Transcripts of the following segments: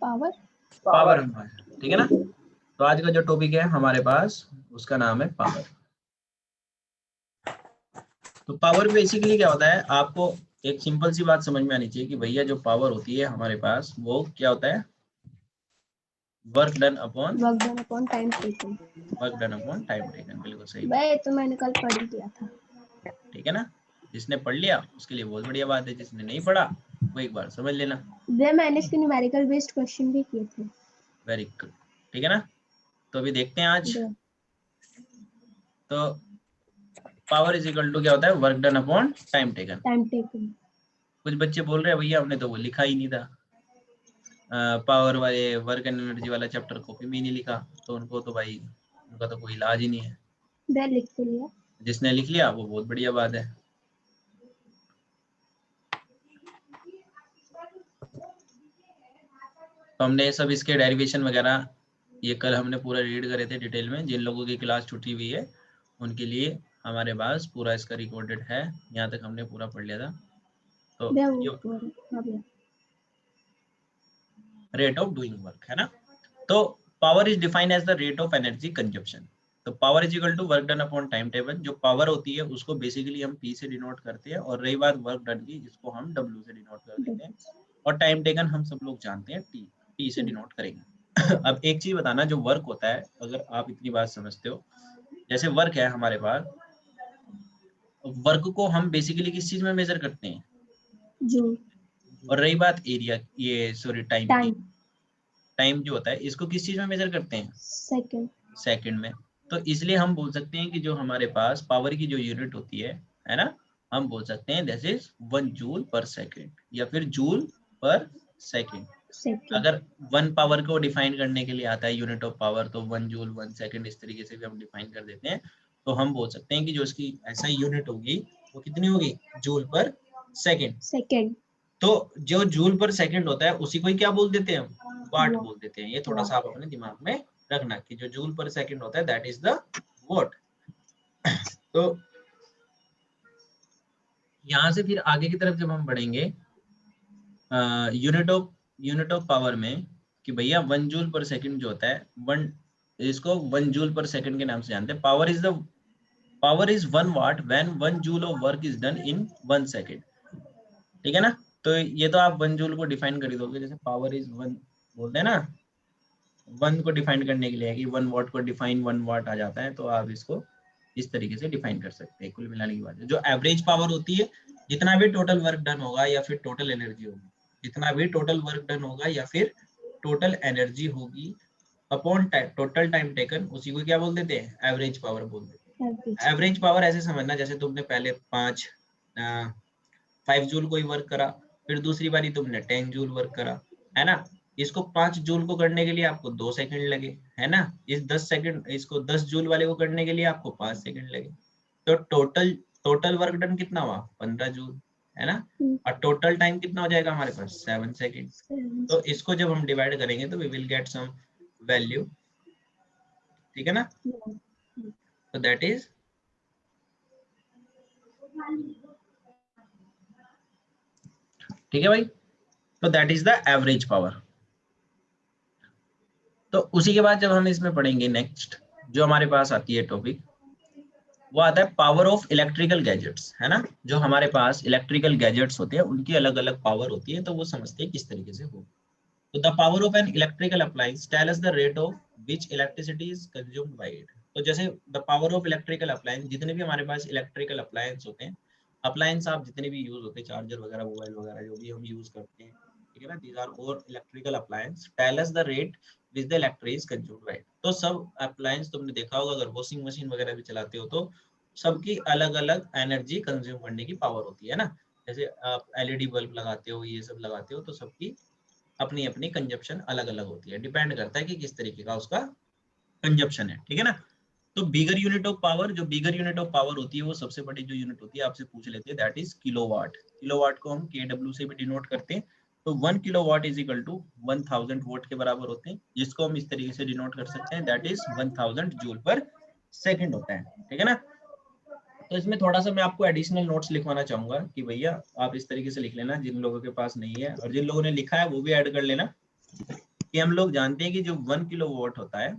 Power power हमारा, ठीक है ना। तो आज का जो टॉपिक है हमारे पास उसका नाम है पावर। तो पावर बेसिकली क्या होता है, आपको एक सिंपल सी बात समझ में आनी चाहिए कि भैया जो पावर होती है हमारे पास वो क्या होता है, work done upon time taken. Work done upon time taken, बिल्कुल सही बात, भाई तो मैंने कल पढ़ लिया था, ठीक है ना। जिसने पढ़ लिया उसके लिए बहुत बढ़िया बात है, जिसने नहीं पढ़ा वो एक बार समझ लेना। मैंने इसके न्यूमेरिकल बेस्ड क्वेश्चन भी किए थे। वेरी गुड, ठीक है ना। तो अभी देखते हैं आज। तो पावर इज इक्वल टू क्या होता है, work done upon time taken. कुछ बच्चे बोल रहे हैं भैया हमने तो वो लिखा ही नहीं था, पावर वाले वर्क एंड एनर्जी वाला चैप्टर कॉपी में ही नहीं लिखा, तो उनको तो भाई उनका तो कोई इलाज ही नहीं है। लिख तो लिया, जिसने लिख लिया वो बहुत बढ़िया बात है। तो हमने सब इसके डेरिवेशन वगैरह ये कल हमने पूरा रीड करे थे डिटेल में। जिन लोगों की क्लास छुट्टी हुई है उनके लिए हमारे पास पूरा इसका रिकॉर्डेड है, यहाँ तक हमने पूरा पढ़ लिया था। तो रेट ऑफ डूइंग वर्क है ना। तो power is defined as the rate of energy consumption. तो power is equal to work done upon time table. जो पावर होती है उसको बेसिकली हम P से डिनोट करते हैं, और रही बात वर्क डन की जिसको हम W से डिनोट कर देते हैं, और टाइम टेकन हम सब लोग जानते हैं T से डिनोट करेंगे। अब एक चीज बताना, जो वर्क होता है अगर आप इतनी बात समझते हो, जैसे वर्क है हमारे पास, वर्क को हम बेसिकली किस चीज में मेजर करते हैं, जूल। और रही बात एरिया, ये सॉरी टाइम की, टाइम जो होता है इसको किस चीज में मेजर करते हैं, सेकंड में। तो इसलिए हम बोल सकते हैं कि जो हमारे पास पावर की जो यूनिट होती है ना, हम बोल सकते हैं दिस इज 1 जूल पर सेकंड, या फिर जूल पर सेकंड। अगर 1 पावर को डिफाइन करने के लिए आता है यूनिट ऑफ पावर, तो 1 जूल 1 सेकंड इस तरीके से भी हम डिफाइन कर देते हैं। तो हम बोल सकते हैं कि जो इसकी ऐसा यूनिट होगी वो कितनी होगी, जूल पर सेकंड। तो जो जूल पर सेकंड होता है उसी को ही क्या बोल देते हैं हम, वाट बोल देते हैं। ये थोड़ा सा आप अपने दिमाग में रखना कि जो जूल पर सेकंड होता है दैट इज द वाट। तो यहाँ से फिर आगे की तरफ जब हम बढ़ेंगे यूनिट ऑफ पावर में, कि भैया 1 जूल पर सेकंड जो होता है, इसको 1 जूल पर सेकंड के नाम से जानते हैं। Power is 1 watt when 1 joule of work is done in 1 second, ठीक है ना। तो ये तो आप 1 जूल को डिफाइन कर दोगे, जैसे पावर इज 1 बोलते हैं ना, 1 को डिफाइन करने के लिए है कि 1 वाट को डिफाइन 1 वाट आ जाता है, तो आप इसको इस तरीके से डिफाइन कर सकते हैं। कुल मिलाने की बात है, जो एवरेज पावर होती है, जितना भी टोटल वर्क डन होगा या फिर टोटल एनर्जी होगी, जितना भी टोटल वर्क डन होगा या फिर टोटल एनर्जी होगी अपॉन टोटल टाइम टेकन, उसी को क्या बोल देते हैं, एवरेज पावर बोल देते हैं। एवरेज पावर ऐसे समझना, जैसे तुमने पहले 5 जूल कोई वर्क करा, फिर दूसरी बारी तुमने 10 जूल वर्क करा, है ना। इसको 5 जूल को करने के लिए आपको 2 सेकंड लगे, है ना। इसको 10 जूल वाले को करने के लिए आपको 5 सेकंड लगे। तो टोटल वर्क डन कितना हुआ, 15 जूल, है ना। और टोटल टाइम कितना हो जाएगा हमारे पास, 7 सेकंड। तो इसको जब हम डिवाइड करेंगे तो we will get some value, ठीक है ना। तो दैट इज, ठीक है भाई, तो that is the average power. तो उसी के बाद जब हम इसमें पढ़ेंगे नेक्स्ट, जो हमारे पास आती है टॉपिक, वो आता है पावर ऑफ इलेक्ट्रिकल गैजेट्स, है ना। जो हमारे पास इलेक्ट्रिकल गैजेट्स होते हैं उनकी अलग अलग पावर होती है, तो वो समझते हैं किस तरीके से हो। तो the power of an electrical appliance tell us the rate of which electricity is consumed by it. तो जैसे the power of electrical appliance, जितने भी हमारे पास इलेक्ट्रिकल अप्लायंस होते हैं, अप्लायंस आप जितने भी यूज होते हैं, चार्जर वगैरह, मोबाइल वगैरह जो भी हम यूज करते हैं, ठीक है ना, these are all electrical appliance, tell us the rate which the electricity is consumed by. तो सब अप्लायंस तुमने देखा होगा, अगर वॉशिंग मशीन वगैरह भी चलाते हो तो सबकी अलग अलग एनर्जी कंज्यूम करने की पावर होती है ना। जैसे आप एलईडी बल्ब लगाते हो, ये सब लगाते हो, तो सबकी अपनी अपनी कंजप्शन अलग अलग होती है, डिपेंड करता है कि किस तरीके का उसका कंजप्शन है, ठीक है ना। तो बिगर यूनिट ऑफ पावर, जो बिगर यूनिट ऑफ पावर होती है वो सबसे बड़ी जो यूनिट होती है आपसे पूछ लेते हैं, दैट इज किलोवाट। किलोवाट को हम केडब्ल्यू से भी डिनोट करते हैं। तो 1 kilowatt is equal to 1000 watt के बराबर होते हैं, जिसको हम इस तरीके से डिनोट कर सकते हैं, दैट इज 1000 जूल पर सेकंड होता है, ठीक है ना। तो इसमें थोड़ा सा मैं आपको एडिशनल नोट्स लिखवाना चाहूंगा कि भैया आप इस तरीके से लिख लेना, जिन लोगों के पास नहीं है, और जिन लोगों ने लिखा है वो भी ऐड कर लेना। कि हम लोग जानते हैं कि जो 1 किलोवाट होता है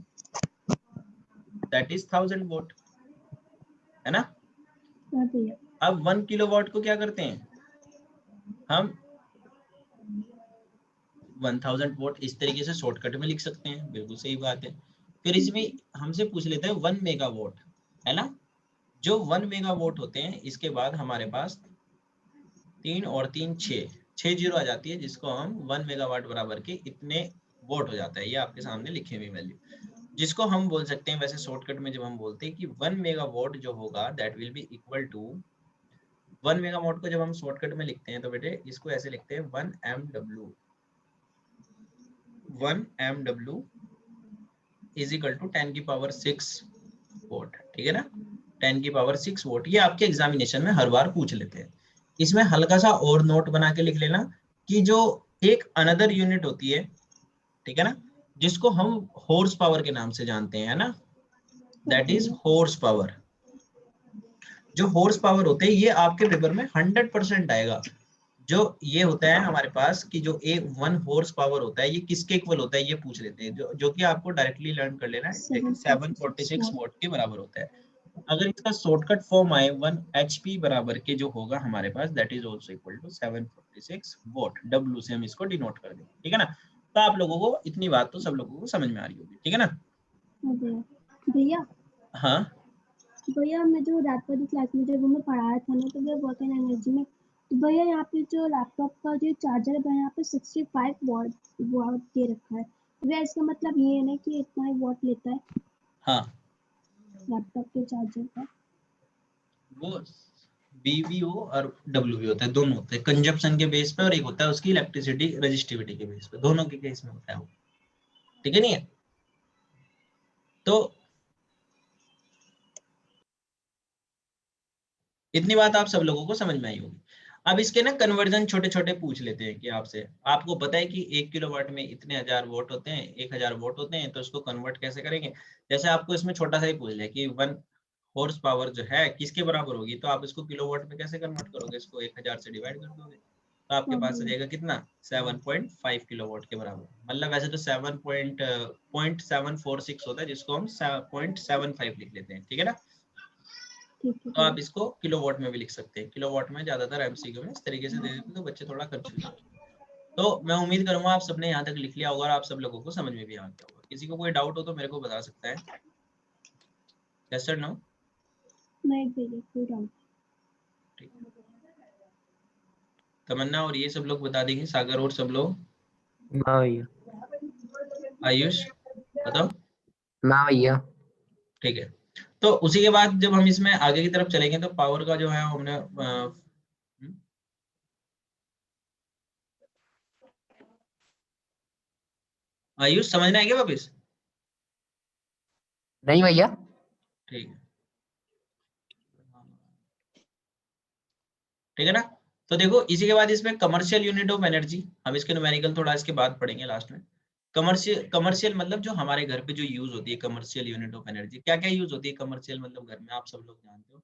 दैट इज 1000 वोट, है ना। हाँ भैया। अब 1 किलोवाट को क्या करते हैं हम 1000 वोट इस तरीके से शॉर्टकट में लिख सकते हैं, बिल्कुल सही बात है। फिर इसमें हमसे पूछ लेते हैं 1 मेगावाट, है ना। जो 1 मेगावाट होते हैं इसके बाद हमारे पास 3 और 3 6 जीरो आ जाती है, जिसको हम 1 मेगावाट बराबर के इतने वोट हो जाता है। ये आपके सामने लिखी हुई वैल्यू, जिसको हम बोल सकते हैं वैसे शॉर्टकट में जब हम बोलते हैं कि 1 मेगावाट जो होगा that will be equal to 1 megawatt को जब हम शॉर्टकट में लिखते हैं तो बेटे इसको ऐसे लिखते हैं 1 MW, 1 MW is equal to 10 की पावर 6 वोट, ठीक है ना। 10 की पावर 6 वोट, ये आपके एग्जामिनेशन में हर बार पूछ लेते हैं। इसमें हल्का सा और नोट बना के लिख लेना कि जो एक अनदर यूनिट होती है, ठीक है ना, जिसको हम हॉर्स पावर के नाम से जानते हैं, है ना, दैट इज हॉर्स पावर। जो हॉर्स पावर होते हैं ये आपके पेपर में 100% आएगा। जो ये होता है हमारे पास कि जो ए 1 हॉर्स पावर होता है ये किसके इक्वल होता है ये पूछ लेते हैं, जो कि आपको डायरेक्टली लर्न कर लेना है, 746 वॉट के बराबर होता है। अगर इसका शॉर्टकट फॉर्म आए 1 HP बराबर के जो होगा हमारे पास that is also equal to 746 watt, W से हम इसको डिनोट कर देंगे, ठीक है ना। तो आप लोगों को इतनी बात तो सब लोगों को समझ में आ रही होगी, ठीक है ना। हाँ भैया। भैया हाँ भैया मैं जो रात वाली क्लास में जब हमें पढ़ाया था ना, तो भैया वर्क एंड एनर्जी में, तो भैया यहाँ पे जो लैपटॉप का जो चार्जर है यहाँ पे 65 वॉट वॉट दे रखा है। भैया इसका मतलब ये है ना कि इतना ही वॉट लेता है हाँ, लैपटॉप के चार्जर का। वो BVO और WV होता है, दोनों होते हैं कंजप्शन के बेस पे, और एक होता है उसकी इलेक्ट्रिसिटी रेजिस्टिविटी के बेस पे, दोनों के केस में होता है वो, ठीक है नहीं है। तो इतनी बात आप सब लोगों को समझ में आई होगी। अब इसके ना कन्वर्जन छोटे छोटे पूछ लेते हैं कि आपसे, आपको पता है कि 1 किलोवाट में इतने 1000 वोट होते हैं, 1000 वोट होते हैं, तो इसको कन्वर्ट कैसे करेंगे। जैसे आपको इसमें छोटा सा ही पूछ लिया कि 1 हॉर्स पावर जो है किसके बराबर होगी, तो आप इसको किलोवाट में कैसे कन्वर्ट करोगे, इसको 1000 से डिवाइड कर दोगे, तो आपके हाँ पास आ भैया। जाएगा कितना 7.5 किलोवाट के बराबर। मतलब वैसे तो 7.746 होता है, जिसको हम 0.75 लिख लेते हैं, ठीक है ना। ठीक है तो भैया। आप इसको किलोवाट में भी लिख सकते हैं, किलोवाट में ज्यादातर MCQ में इस तरीके से दे देते हैं तो बच्चे थोड़ा कंफ्यूज होते हैं। तो मैं उम्मीद करूंगा आप सबने यहाँ तक लिख लिया होगा और आप सब लोगों को समझ में भी आ गया होगा। किसी को कोई डाउट हो तो मेरे को बता सकता है। Yes sir, no. नहीं भैया कोई डाउट। ठीक, तमन्ना और ये सब लोग बता देंगे, सागर और सब लोग। ना भैया। आयुष बताओ। ना भैया। ठीक है, तो उसी के बाद जब हम इसमें आगे की तरफ चलेंगे तो पावर का जो है हमने आयुष समझना है क्या वापिस। नहीं भैया। ठीक है, ठीक है ना। तो देखो इसी के बाद इसमें कमर्शियल यूनिट ऑफ एनर्जी, हम इसके न्यूमेरिकल थोड़ा इसके बाद पढ़ेंगे लास्ट में। कमर्शियल मतलब जो हमारे घर पे जो यूज होती है कमर्शियल यूनिट ऑफ एनर्जी, क्या क्या यूज होती है कमर्शियल मतलब घर में, आप सब लोग जानते हो।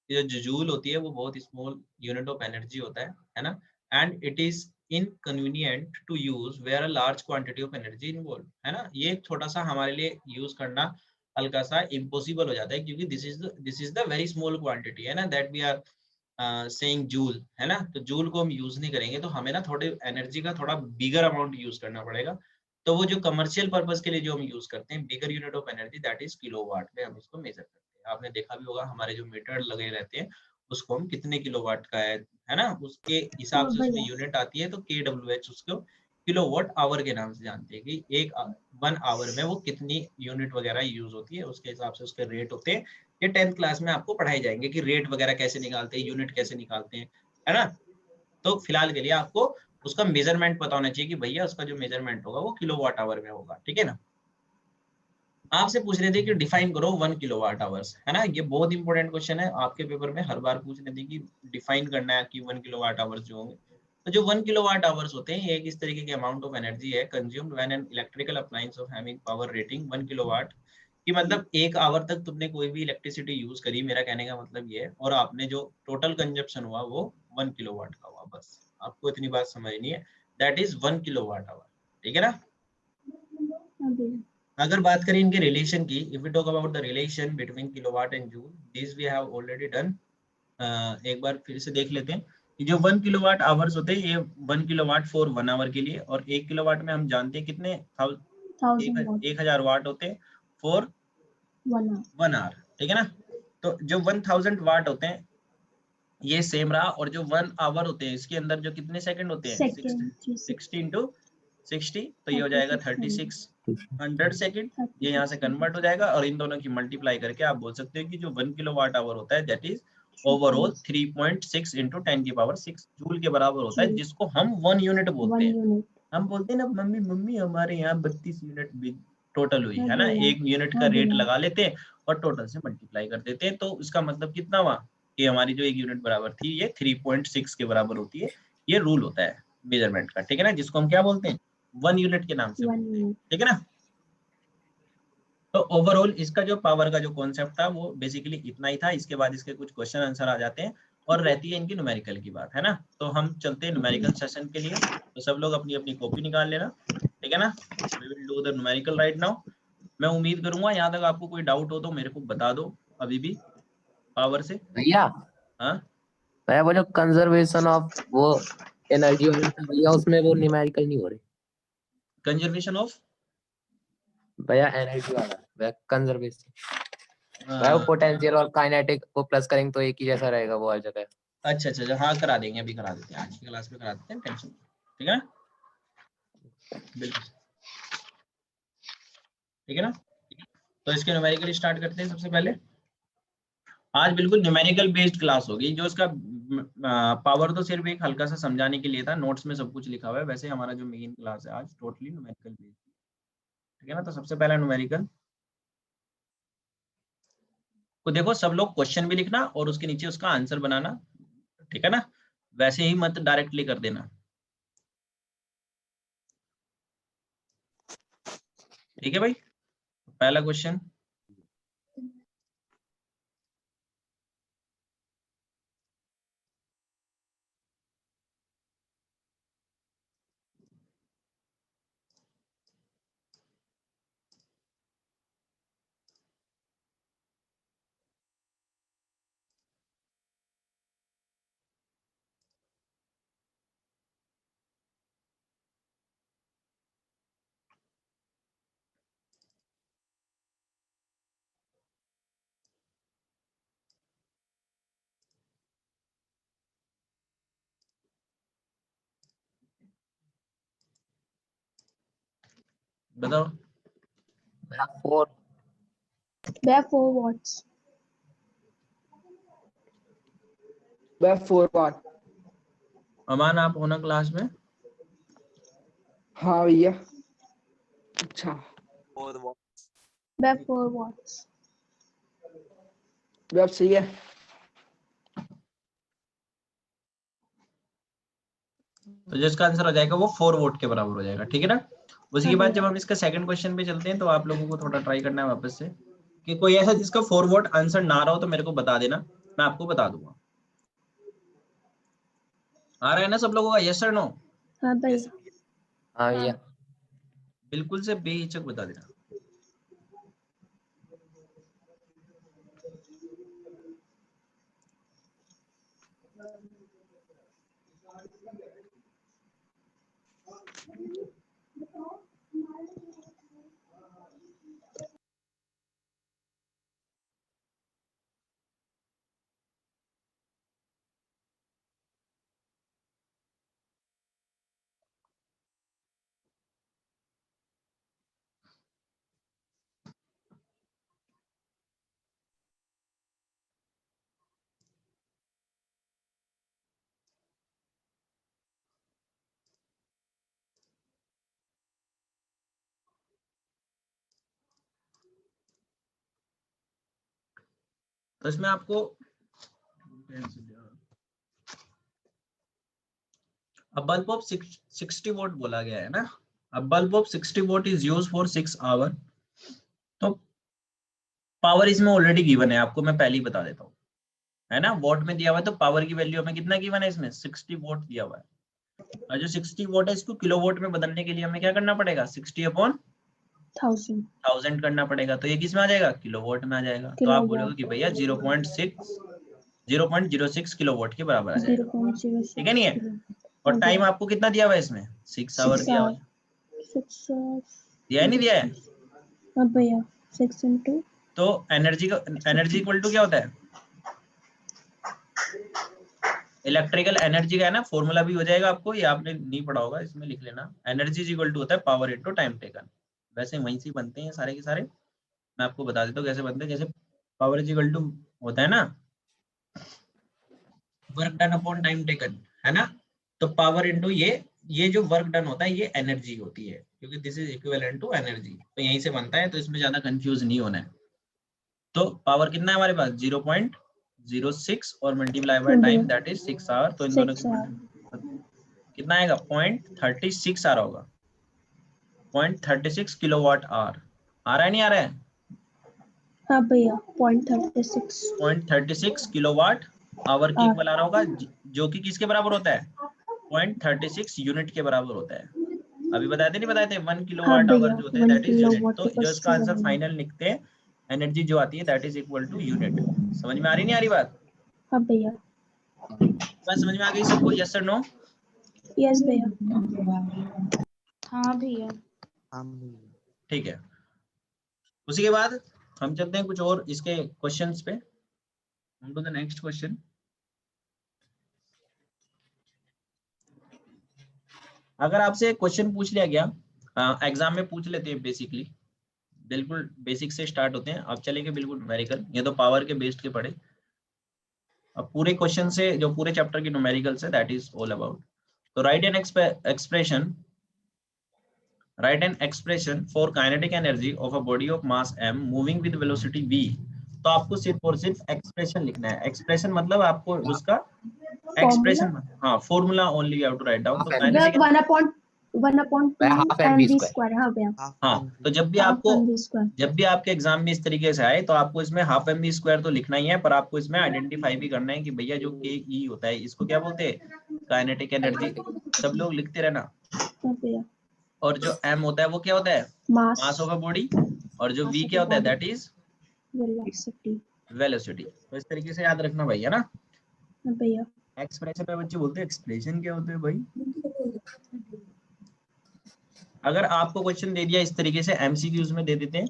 ये जो जूल होती है वो बहुत स्मॉल यूनिट ऑफ एनर्जी होता है ना। And it is inconvenient to use where a large quantity of energy involve, है ना। ये छोटा सा हमारे लिए यूज करना हल्का सा इम्पॉसिबल हो जाता है, क्योंकि this is the very small quantity, है ना, that we are saying joule, है ना। तो जूल को हम यूज नहीं करेंगे, तो हमें ना थोड़े एनर्जी का थोड़ा बिगर अमाउंट यूज करना पड़ेगा। तो वो जो कमर्शियल पर्पस के लिए जो हम यूज करते हैं bigger unit of energy that is kilowatt में हम इसको मेजर करते हैं। आपने देखा भी होगा हमारे जो मीटर लगे रहते हैं उसको हम कितने किलोवाट का है ना, उसके हिसाब हाँ से उसमें भैया। यूनिट आती है, तो KWH उसको किलोवाट आवर के नाम से जानते हैं कि एक 1 आवर में वो कितनी यूनिट वगैरह यूज होती है, उसके हिसाब से उसके रेट होते हैं। ये 10th क्लास में आपको पढ़ाए जाएंगे कि रेट वगैरह कैसे निकालते हैं, यूनिट कैसे निकालते हैं, है ना। तो फिलहाल के लिए आपको उसका मेजरमेंट पता होना चाहिए कि भैया उसका जो मेजरमेंट होगा वो किलोवाट आवर में होगा, ठीक है ना। आपसे पूछ रहे थे कि डिफाइन करो 1 किलोवाट आवर्स, है ना। ये बहुत इंपॉर्टेंट क्वेश्चन है, आपके पेपर में हर बार पूछ रहे थे कि डिफाइन करना है कि 1 किलोवाट आवर्स जो होंगे। तो जो 1 किलोवाट आवर्स होते हैं ये एक इस तरीके के अमाउंट ऑफ एनर्जी है consumed when an electrical appliance of having power rating 1 kilowatt, कि मतलब 1 आवर तक तुमने कोई भी इलेक्ट्रिसिटी यूज करी, मेरा कहने का मतलब ये है, और आपने जो टोटल कंजप्शन हुआ वो 1 किलोवाट का हुआ, बस आपको इतनी बात समझनी है, दैट इज 1 किलोवाट आवर, ठीक है ना। भैया। अगर बात करें इनके रिलेशन की, if we talk about the relation between kilowatt and joule, this we have already done. एक बार फिर से देख लेते हैं कि जो 1 किलोवाट आवर्स होते हैं, ये 1 किलोवाट फॉर 1 आवर के लिए, और 1 किलोवाट में हम जानते हैं कितने 1000 वाट होते हैं फॉर 1 आवर, ठीक है ना। तो जो 1000 वाट होते हैं ये सेम रहा, और जो 1 आवर होते हैं इसके अंदर जो कितने सेकंड होते हैं, 60 इंटू 60, तो ये हो जाएगा 3600 सेकंड। ये यहाँ से कन्वर्ट हो जाएगा, और इन दोनों की मल्टीप्लाई करके आप बोल सकते हो कि जो 1 किलोवाट आवर होता है that is overall 3.6 into 10⁶ joule के बराबर होता है, जिसको हम 1 यूनिट बोलते हैं। हम बोलते हैं ना मम्मी मम्मी हमारे यहाँ 32 यूनिट टोटल हुई है ना, 1 यूनिट का रेट लगा लेते हैं और टोटल से मल्टीप्लाई कर देते हैं, तो इसका मतलब कितना हुआ कि हमारी जो 1 यूनिट बराबर थी ये 3.6 के बराबर होती है। ये रूल होता है मेजरमेंट का, ठीक है ना, जिसको हम क्या बोलते हैं 1 यूनिट के नाम से बोलते हैं, ठीक है ना। तो ओवरऑल इसका जो पावर का जो कॉन्सेप्ट था वो बेसिकली इतना ही था। इसके बाद इसके कुछ क्वेश्चन आंसर आ जाते हैं और रहती है इनकी न्यूमेरिकल की बात, है ना। तो हम चलते हैं न्यूमेरिकल सेशन के लिए, तो सब लोग अपनी अपनी कॉपी निकाल लेना, ठीक है ना। We will do the numerical right now. मैं उम्मीद करूंगा यहाँ तक आपको कोई डाउट हो तो मेरे को बता दो अभी भी पावर से। भैया हाँ भैया वो जो कंजर्वेशन ऑफ वो एनर्जी वाला था भैया, उसमें वो न्यूमेरिकल नहीं हो रही कंजर्वेशन ऑफ भैया, एनर्जी वाला भैया कंजर्वेशन भैया, वो पोटेंशियल और काइनेटिक को प्लस करेंगे तो एक ही जैसा रहेगा वो हर जगह। अच्छा अच्छा अच्छा, हाँ करा देंगे, अभी करा देते हैं, आज की क्लास में करा देते हैं, टेंशन, ठीक है ना, बिल्कुल ठीक है ना। तो इसके न्यूमेरिकल स्टार्ट करते हैं। सबसे पहले आज बिल्कुल न्यूमेरिकल बेस्ड क्लास होगी, जो इसका पावर तो सिर्फ एक हल्का सा समझाने के लिए था, नोट्स में सब कुछ लिखा हुआ है। वैसे हमारा जो मेन क्लास है आज टोटली न्यूमेरिकल बेस्ड, ठीक है ना। तो सबसे पहला न्यूमेरिकल तो देखो सब लोग क्वेश्चन भी लिखना और उसके नीचे उसका आंसर बनाना, ठीक है ना, वैसे ही मत डायरेक्टली कर देना, ठीक है भाई। पहला क्वेश्चन, बताओ। भैया 4 watts। वह 4 वाट। अमान आप होना क्लास में? हाँ भैया। अच्छा 4 watts। वह सही है। तो जिसका आंसर हो जाएगा वो 4 वोल्ट के बराबर हो जाएगा, ठीक है ना। उसी के बाद जब हम इसका सेकंड क्वेश्चन पे चलते हैं तो आप लोगों को थोड़ा ट्राई करना है वापस से कि कोई ऐसा जिसका 4 वोल्ट आंसर ना रहा हो तो मेरे को बता देना, मैं आपको बता दूंगा। आ रहा है ना सब लोगों का, यस और नो? हाँ भाई। हाँ भैया। बिल्कुल से बेहिचक बता देना। तो इसमें आपको a bulb of 60 वोल्ट बोला गया है ना, a bulb of 60 volt is used for 6 hour. तो पावर इसमें ऑलरेडी गिवन है, आपको मैं पहले ही बता देता हूँ, है ना, वोल्ट में दिया हुआ है, तो पावर की वैल्यू हमें कितना गिवन है, इसमें 60 वोल्ट दिया हुआ है। और जो 60 वोल्ट है इसको किलो वोल्ट में बदलने के लिए हमें क्या करना पड़ेगा, 60 अपॉन 1000 1000 करना पड़ेगा, तो ये किस में आ जाएगा, किलोवाट में आ जाएगा। तो आप बोलोगे कि भैया 0.06 किलोवाट के बराबर आ जाएगा, 0.06 ठीक है नहीं है। और टाइम आपको कितना दिया हुआ है इसमें, 6 आवर दिया हुआ है, 6 दिया है नहीं दिया है। हाँ भैया 6 into तो एनर्जी का एनर्जी इक्वल टू क्या होता है, इलेक्ट्रिकल एनर्जी का है ना, फॉर्मूला भी हो जाएगा आपको, ये आपने नहीं पढ़ा होगा, इसमें लिख लेना। एनर्जी इक्वल टू होता है पावर इनटू टाइम टेकन। वैसे वहीं से बनते हैं सारे के सारे, मैं आपको बता देता हूँ कैसे बनते हैं। जैसे पावर इक्वल टू होता है ना work done upon time taken, है ना। तो पावर इनटू ये जो वर्क डन होता है ये एनर्जी होती है, क्योंकि this is equivalent to energy, तो यहीं से बनता है, तो इसमें ज्यादा कंफ्यूज नहीं होना है। तो पावर कितना है हमारे पास 0.06 और multiply by time that is 6 hour, तो इन दोनों 6 की hour कितना आएगा 0.36 आ रहा होगा, 0.36 किलोवाट आवर आ रहा है नहीं आ रहा है, हाँ भैया 0.36 0.36 किलोवाट आवर की इक्वल आ रहा होगा, जो कि किसके बराबर होता है 0.36 यूनिट के बराबर होता है। अभी बताए थे नहीं बताए थे 1 हाँ किलोवाट आवर भैया जो होता है 1 दैट इज यूनिट। kilowatt तो के जो इसका आंसर 50 फाइनल लिखते हैं एनर्जी जो आती है that is equal to unit. समझ में आ रही नहीं आ रही बात, हाँ भैया बात समझ में आ गई सबको, यस और नो। यस भैया हाँ भैया। ठीक है, उसी के बाद हम चलते हैं कुछ और इसके क्वेश्चंस पे। हम टू द नेक्स्ट क्वेश्चन। अगर आपसे क्वेश्चन पूछ लिया गया एग्जाम में पूछ लेते हैं बेसिकली, बिल्कुल बेसिक से स्टार्ट होते हैं, अब चलेंगे बिल्कुल न्यूमेरिकल, ये तो पावर के बेस्ड के पढ़े। अब पूरे क्वेश्चन से जो पूरे चैप्टर की न्यूमेरिकल से दैट इज ऑल अबाउट। तो right an expression for kinetic energy of a body of mass m moving with velocity v। तो आपको सिर्फ और सिर्फ एक्सप्रेशन लिखना है। एक्सप्रेशन मतलब आपको उसका फॉर्मूला एक्सप्रेशन, हाँ formula only you have to write down. तो Half भैया kinetic 1/2 half mv mv square. Square. हाँ भैया हाँ, तो हाफ mv स्क्वायर जब भी आपके एग्जाम में इस तरीके से आए तो आपको इसमें हाफ एम बी स्क्वायर तो लिखना ही है, पर आपको इसमें आइडेंटिफाई भी करना है कि भैया जो के ई होता है इसको क्या बोलते हैं, काइनेटिक एनर्जी। सब लोग लिखते रहना। हाँ भैया और जो एम होता है वो क्या होता है, मास मास ऑफ अ बॉडी, और जो वी मास ऑफ क्या द होता है body that is velocity. Velocity. तो इस तरीके से याद रखना भाई, है ना। हाँ भैया एक्सप्रेशन पे बच्चे बोलते हैं एक्सप्रेशन क्या होते हैं भाई। अगर आपको क्वेश्चन दे दिया इस तरीके से एमसीक्यूज में दे देते हैं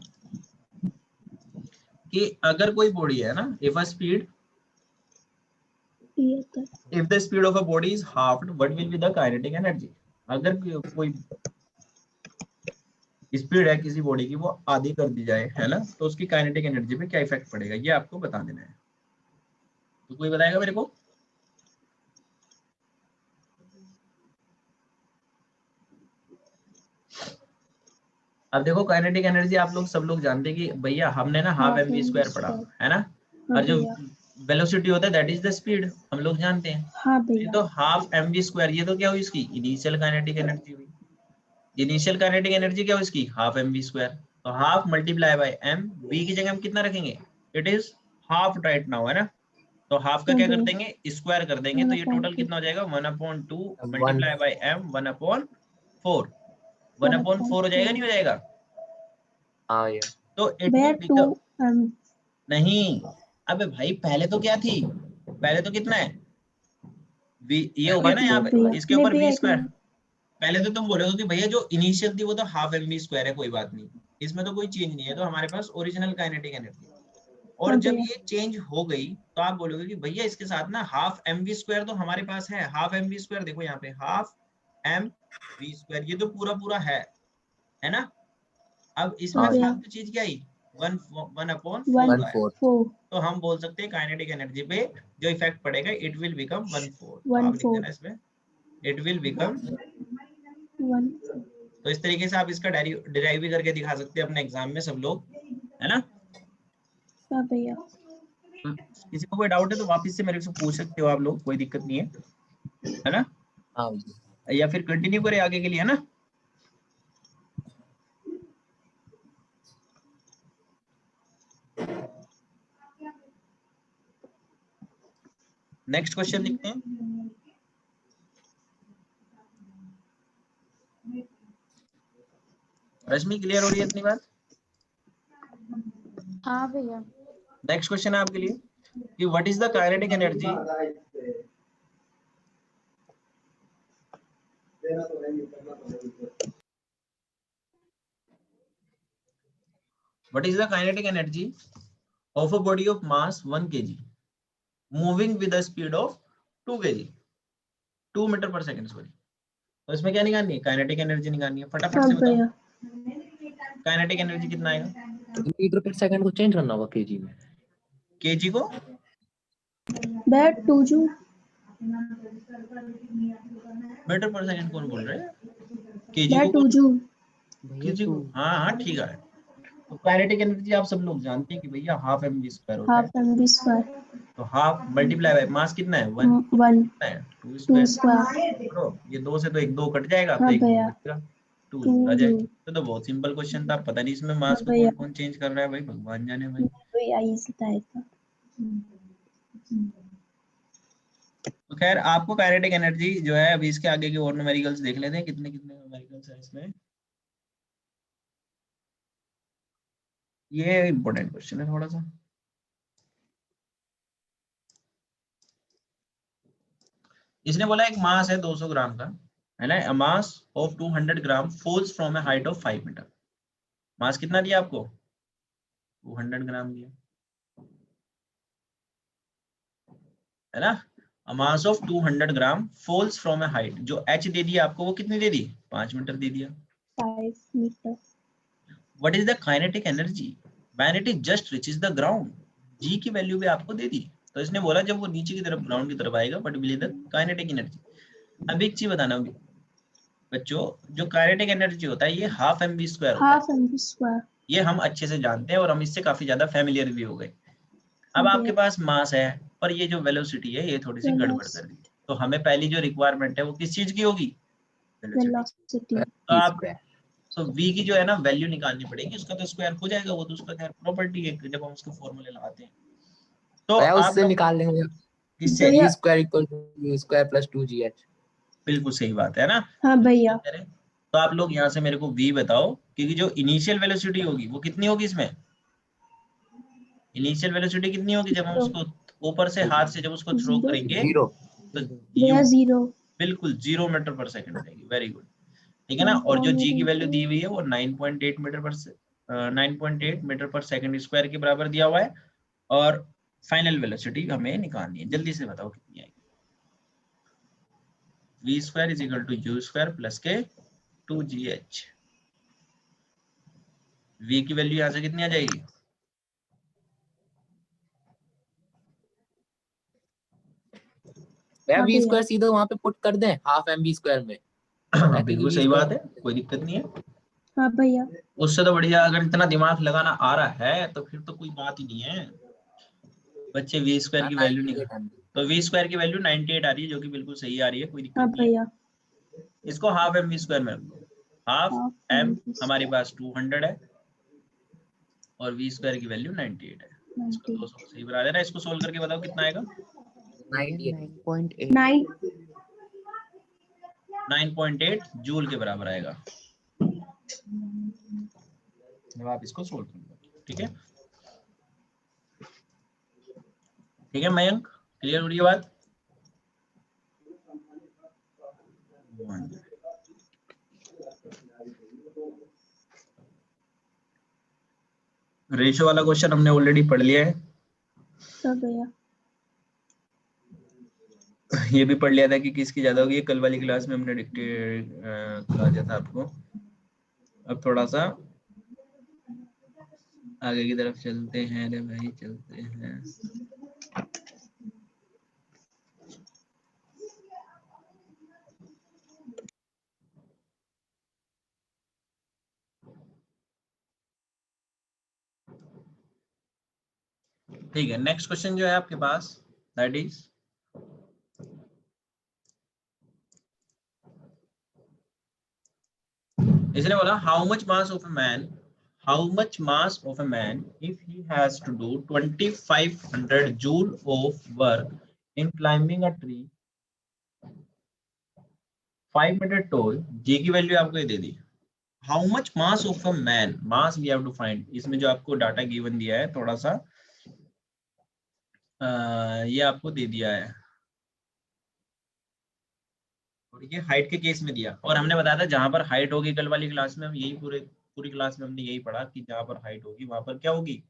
कि अगर कोई बॉडी है ना, इफ अ स्पीड ये तो if the speed of a body is halved what will be the kinetic energy। अगर कोई स्पीड है किसी बॉडी की वो आधी कर दी जाए, है ना, तो उसकी काइनेटिक एनर्जी पे क्या इफेक्ट पड़ेगा ये आपको बता देना है। तो कोई बताएगा मेरे को। अब देखो काइनेटिक एनर्जी आप लोग सब लोग जानते हैं कि भैया हमने ना हाफ एम वी स्क्वायर पढ़ा, है ना। हाँ और जो भैया वेलोसिटी होता है दैट इज द स्पीड, हम लोग जानते हैं। हाँ ये भैया तो हाफ एम वी स्क्वायर, ये तो क्या हुई इसकी इनिशियल काइनेटिक एनर्जी हुई। इनिशियल काइनेटिक एनर्जी क्या हुई इसकी हाफ एम वी स्क्वायर। तो half multiply by m, v की जगह हम कितना रखेंगे, it is half right now, है ना। तो हाफ का हाँ क्या कर भैया देंगे स्क्वायर कर देंगे, तो ये टोटल 1/2 कितना हो जाएगा 1/2 One. Multiply by M 1/4। 1/4 हो जाएगा नहीं हो 1/4 जाएगा। हाँ ये. तो इट भैया विल 2 बिकम, नहीं अबे भाई पहले तो क्या थी, पहले तो कितना है v, ये हो गया एक ना यहाँ मिनट पे भैया इसके नहीं ऊपर भैया वी एक स्क्वायर। मिनट पहले तो तुम बोलोगे कि भैया जो इनिशियल थी वो तो हाफ एम वी स्क्वायर है, कोई बात नहीं, इसमें तो कोई चेंज नहीं है, तो हमारे पास ओरिजिनल काइनेटिक एनर्जी। और हाँ जब भैया ये चेंज हो गई तो आप बोलोगे कि भैया इसके साथ ना हाफ एम वी स्क्वायर तो हमारे पास है, हाफ एम वी स्क्वायर देखो यहाँ पे हाफ एम वी स्क्वायर ये तो पूरा पूरा है ना। अब हाँ इसमें हाँ भैया फालतू चीज क्या आई, 1/4 1/4 आया। 1/4. तो हम बोल सकते हैं काइनेटिक एनर्जी पे जो इफेक्ट पड़ेगा इट विल बिकम 1/4। तो आप लिख 1/4 देना इसमें इट विल बिकम। 1/4 तो इस तरीके से आप इसका डिराइव भी करके दिखा सकते हैं अपने एग्जाम में सब लोग, है ना। हाँ भैया किसी को कोई डाउट है तो वापस से मेरे से पूछ सकते हो आप लोग, कोई दिक्कत नहीं है ना। हाँ. या फिर कंटिन्यू करें आगे के लिए, है ना। नेक्स्ट क्वेश्चन लिखते हैं। रश्मि क्लियर हो रही है इतनी बात? हाँ भैया। नेक्स्ट क्वेश्चन है आपके लिए कि what is the kinetic energy what is the kinetic energy of a body of mass 1 kg moving with a speed of 2 kg 2 metre पर सेकंड सॉरी। तो इसमें क्या निकालनी है? काइनेटिक एनर्जी निकालनी है। फटाफट हाँ से बताओ भैया। काइनेटिक एनर्जी कितना आएगा? मीटर पर सेकंड को चेंज करना होगा केजी में। केजी को भैया 2 जूल। मीटर पर सेकंड कौन बोल रहे हैं? केजी भैया को 2 जूल। केजी को हाँ हाँ ठीक है। तो काइनेटिक एनर्जी आप सब लोग जानते हैं कि भैया हाफ mv स्क्वायर होता हाफ है। mv square. तो हाफ मल्टीप्लाई बाय मास कितना है? 1 1 कितना है? 2 2 स्क्वायर। स्क्वायर। ये 2 से तो एक 2 कट जाएगा तो हाँ एक 2 भैया। बचेगा 2 2 जूल आ जाएगा। जूल। तो बहुत सिंपल क्वेश्चन था। पता नहीं इसमें हाँ मास को भैया। कौन कौन चेंज कर रहा है भाई, भगवान जाने भाई। भैया इजी था इसका। तो खैर आपको काइनेटिक एनर्जी जो है अभी इसके आगे के और न्यूमेरिकल्स देख लेते हैं कितने कितने न्यूमेरिकल्स है इसमें। ये इंपॉर्टेंट क्वेश्चन है थोड़ा सा। इसने बोला एक मास है 200 ग्राम का है ना, a mass of 200 gram falls from a height of 5 metre. Mass कितना दिया आपको? 200 ग्राम दिया है ना। a mass of 200 gram falls from a height, जो h दे दिया आपको वो कितनी दे दी? 5 मीटर दे दिया। 5 metre. What is the kinetic energy when it is just reaches the ground? g की वैल्यू भी आपको दे दी। तो इसने बोला जब वो नीचे की तरफ ग्राउंड की तरफ आएगा but will the kinetic energy. अब एक चीज बताना बच्चों, जो काइनेटिक एनर्जी होता है ये हाफ mv स्क्वायर होता है। Half mv square. ये हम अच्छे से जानते हैं और हम इससे काफी ज्यादा फैमिलियर भी हो गए। अब आपके पास मास है पर ये जो वेलोसिटी है ये थोड़ी सी गड़बड़ कर दी। तो हमें पहली जो रिक्वायरमेंट है वो किस चीज की होगी? वेलोसिटी। तो आप तो v की जो है ना वैल्यू निकालनी पड़ेगी। उसका तो स्क्वायर हो जाएगा, वो तो उसका खैर प्रॉपर्टी है जब हम उसके फॉर्मूले लगाते हैं। तो भैया आप उससे निकाल लेंगे किससे? v square equal to u square plus 2gh। बिल्कुल सही बात है ना। हाँ भैया। तो आप लोग यहाँ से मेरे को v बताओ, क्योंकि जो इनिशियल वेलोसिटी होगी वो कितनी होगी? इसमें इनिशियल वेलोसिटी कितनी होगी जब हम उसको ऊपर से हाथ से जब उसको थ्रो करेंगे? 0 तो भैया 0। बिल्कुल 0 मीटर पर सेकंड रहेगी। वेरी गुड, ठीक है ना। और जो g की वैल्यू दी हुई है वो 9.8 मीटर पर सेकंड स्क्वायर के बराबर दिया हुआ है। और फाइनल वेलोसिटी हमें निकालनी है। जल्दी से बताओ कितनी आएगी? v square is equal to u square plus के 2gh। v की वैल्यू यहाँ से कितनी आ जाएगी? भैया v स्क्वायर सीधा वहां पे पुट कर दें हाफ mv स्क्वायर में। बिल्कुल सही बात है, कोई दिक्कत नहीं है। हाँ भैया। उससे तो बढ़िया अगर इतना दिमाग लगाना आ रहा है तो फिर तो कोई बात ही नहीं है। बच्चे v स्क्वायर की वैल्यू निकाल, तो v स्क्वायर की वैल्यू 98 आ रही है जो कि बिल्कुल सही आ रही है, कोई दिक्कत नहीं है। इसको हाफ mv स्क्वायर में रख दो। हाफ m हमारे पास 200 है और v स्क्वायर की वैल्यू 98 है। इसको 200 सही बना देना। इसको सोल्व करके बताओ कितना आएगा? 9.8 जूल के बराबर आएगा जब आप इसको सोल्व करोगे। ठीक है, ठीक है मयंक, क्लियर हो रही है बात? रेशो वाला क्वेश्चन हमने ऑलरेडी पढ़ लिया है। भैया ये भी पढ़ लिया था कि किसकी ज्यादा होगी, कल वाली क्लास में हमने डिक्टेट कहा था आपको। अब थोड़ा सा आगे की तरफ चलते हैं। अरे भाई चलते हैं। ठीक है, नेक्स्ट क्वेश्चन जो है आपके पास दैट इज इसने बोला how much mass of a man if he has to do 2500 joule of work in climbing a tree 5 metre toll. जी की वैल्यू आपको ये दे दी how much mass of a man, mass we have to find. इसमें जो आपको data given दिया है थोड़ा सा ये आपको दे दिया है, और ये हाइट के केस में दिया, और हमने बताया था जहां पर हाइट होगी कल वाली क्लास में, हम यही पूरी क्लास में हमने यही पढ़ा कि जहां पर हाइट होगी वहां पर क्या होगी,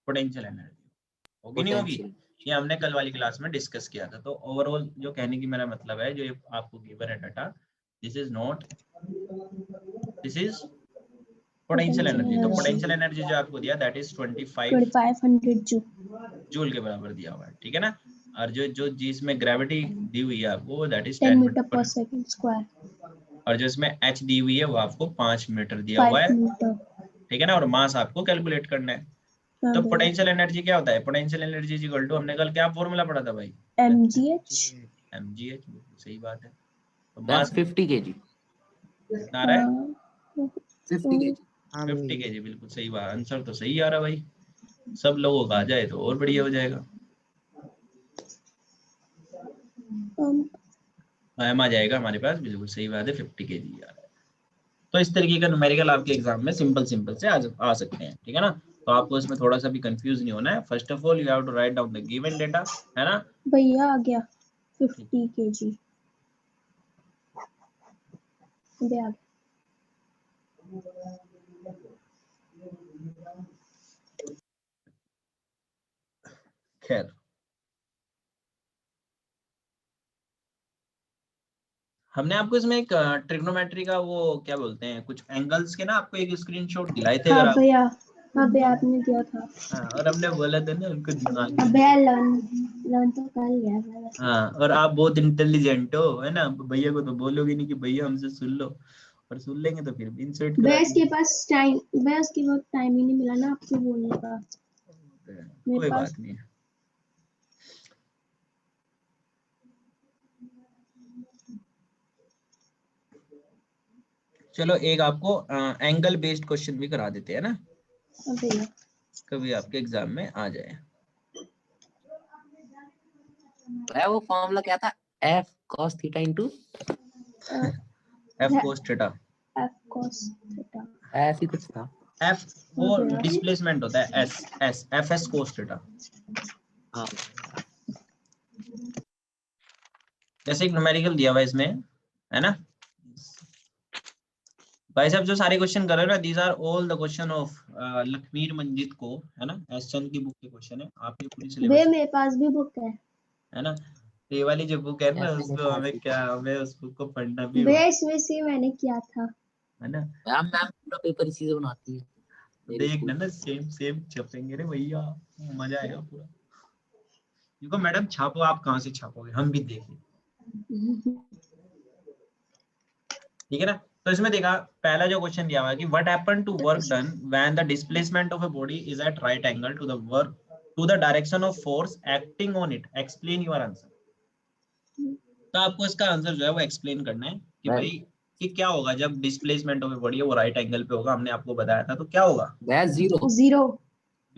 पोटेंशियल एनर्जी होगी, नहीं होगी। पोटेंशियल। ये हमने कल वाली क्लास में डिस्कस किया था। तो ओवरऑल जो कहने की मेरा मतलब है, जो ये आपको गिवन है data, this is not, this is potential potential energy. तो एनर्जी पोटेंशियल एनर्जी जो आपको दिया दैट इज 25 2500 जूल के बराबर दिया हुआ है, ठीक है ना। और जो जो जिसमें ग्रेविटी दी हुई है आपको दैट इज 10 10 मीटर पर मीटर, सेकंड स्क्वायर और जो इसमें एच दी हुई है वो आपको 5 मीटर दिया 5 हुआ है, मीटर। ठीक है ना। और मास आपको कैलकुलेट करना है। हाँ तो भैया पोटेंशियल एनर्जी क्या होता है, potential energy is equal to, हमने कल क्या फॉर्मूला पढ़ा था भाई, mgh mgh, सही बात है। तो मैम मास 50 kg, कितना आ रहा है, 50 kg। हाँ 50 kg, बिल्कुल सही बात, आंसर तो सही आ रहा भाई। सब लोगों का आ जाए तो और बढ़िया हो जाएगा। एम आ जाएगा हमारे पास, बिल्कुल सही बात है, 50 kg आ रहा है। तो इस तरीके का न्यूमेरिकल आपके एग्जाम में सिंपल सिंपल से आ सकते हैं, ठीक है ना। तो आपको इसमें थोड़ा सा भी कंफ्यूज नहीं होना है। First of all you have to write down the given data, है ना। भैया आ गया 50 kg भैया आ गया। खैर, हमने आपको इसमें एक ट्रिग्नोमेट्री का वो क्या बोलते हैं, कुछ एंगल्स के ना आपको एक स्क्रीनशॉट दिलाए थे हाँ अगर आप। भैया, हाँ भैया आपने दिया था। हाँ, और हमने बोला था ना उनको दिमाग हाँ में भैया नहीं। लर्न तो कर लिया है वैसे। हाँ, और आप बहुत इंटेलिजेंट हो, है ना। भैया को तो बोलोगे नहीं कि भैया हमसे सुन लो, और सुन लेंगे तो फिर भी इंसर्ट करा भैया इसके देंगे। पास टाइम, भैया इसके पास टाइम ही नहीं मिला ना आपसे बोलने का। मेरे कोई पास बात नहीं है। चलो एक आपको एंगल बेस्ड क्वेश्चन भी करा देते हैं ना, हाँ भैया कभी आपके एग्जाम में आ जाए। वो फॉर्मूला क्या था, f cos theta into F cos theta, F cos theta. ऐसे ही कुछ था। एफ हाँ वो भैया डिस्प्लेसमेंट होता है, S S F S cos theta. हाँ जैसे एक न्यूमेरिकल दिया हुआ है इसमें, है ना भाई साहब। जो सारे क्वेश्चन कर रहे हो ना, these are all the question of Lakhmir Manjit को, है ना, एस चंद की बुक के क्वेश्चन है। आपके पूरी भैया सिलेबस मेरे पास भी बुक है। है ना। तो ये वाली जो बुक है ना, ऐसे उसको निकाल हमें सकते। क्या, हमें उस बुक को पढ़ना भी भैया होगा, इसमें से मैंने किया था। है ना। मैम मैम पूरा पेपर इसी से बनाती है मेरे देखना स्कूल। ना, सेम सेम छपेंगे रे भैया, मजा आएगा पूरा। देखो मैडम छापो, आप कहाँ से छापोगे, हम भी देखें, ठीक है ना। तो इसमें देखा, पहला जो क्वेश्चन दिया हुआ है कि what happened to work done when the displacement of a body is at right angle to the work to the direction of force acting on it, explain your answer. तो आपको इसका आंसर जो है वो एक्सप्लेन करना है कि मैं भाई कि क्या होगा जब डिस्प्लेसमेंट ऑफ बॉडी है वो राइट एंगल पे होगा, हमने आपको बताया था, तो क्या होगा। मैं जीरो। जीरो।